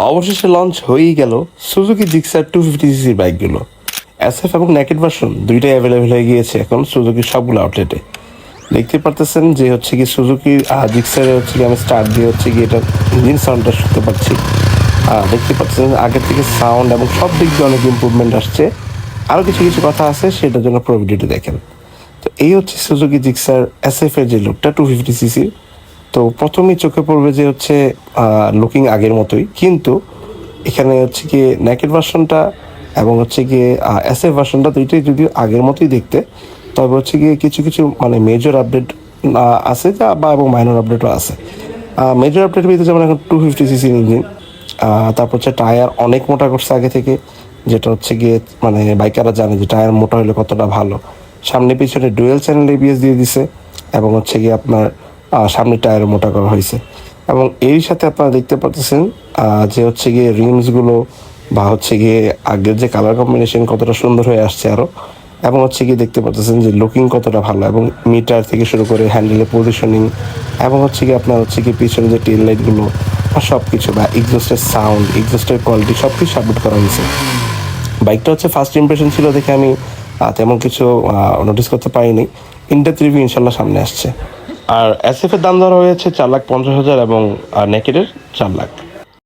অবশেষে লঞ্চ হয়েই গেল সুজুকি জিক্সার 250cc বাইকগুলো। এসএফ এবং নেকেড ভার্সন দুইটাই অ্যাভেলেবেল হয়ে গিয়েছে এখন সুজুকির সবগুলো আউটলেটে। দেখতে পারতেছেন যে হচ্ছে কি সুজুকি জিক্সারে হচ্ছে কি আমি স্টার্ট দিয়ে হচ্ছে কি এটা ইঞ্জিন সাউন্ডটা শুনতে পাচ্ছি। দেখতে পাচ্ছেন আগের থেকে সাউন্ড এবং সব দিক দিয়ে অনেক ইম্প্রুভমেন্ট আসছে। আরও কিছু কিছু কথা আছে, সেটার জন্য পুরো ভিডিওটি দেখেন। তো এই হচ্ছে সুজুকি জিক্সার এসএফ এর যে লুকটা 250cc। তো প্রথমেই চোখে পড়বে যে হচ্ছে লুকিং আগের মতোই, কিন্তু এখানে হচ্ছে গিয়ে নেকেড ভার্সনটা এবং হচ্ছে গিয়ে এসএফ ভার্সনটা দুইটাই যদিও আগের মতোই দেখতে, তবে হচ্ছে গিয়ে কিছু কিছু মানে মেজর আপডেট আছে যা বা এবং মাইনর আপডেটও আছে। মেজর আপডেট ভিতরে যেমন এখন 250cc ইঞ্জিন, তারপর হচ্ছে টায়ার অনেক মোটা করছে আগে থেকে, যেটা হচ্ছে গিয়ে মানে বাইকাররা জানে যে টায়ার মোটা হলে কতটা ভালো। সামনে পিছনে ডুয়েল চ্যানেল এবিএস দিয়ে দিছে এবং হচ্ছে গিয়ে আপনার সামনে টায়ার মোটা করা হয়েছে। এবং এর সাথে আপনারা দেখতে পাচ্ছেন যে হচ্ছে গিয়ে রিমসগুলো বা হচ্ছে গিয়ে আগের যে কালার কম্বিনেশন কতটা সুন্দর হয়ে আসছে আরও। এবং হচ্ছে গিয়ে দেখতে পাচ্ছেন যে লুকিং কতটা ভালো, এবং মিটার থেকে শুরু করে হ্যান্ডেলের পজিশনিং এবং হচ্ছে গিয়ে আপনার হচ্ছে গিয়ে পিছনে যে টেল লাইটগুলো সব কিছু বা এক্সস্টের সাউন্ড, এক্সস্টের কোয়ালিটি সব কিছু আপডেট করা হয়েছে। বাইকটা হচ্ছে ফার্স্ট ইমপ্রেশন ছিল দেখে আমি তেমন কিছু নোটিস করতে পারিনি। ইনডেপথ রিভিউ ইনশাল্লাহ সামনে আসছে। আর এসএফ এর দাম ধরা হয়েছে 4,50,000 এবং নেকেডের 4 লাখ।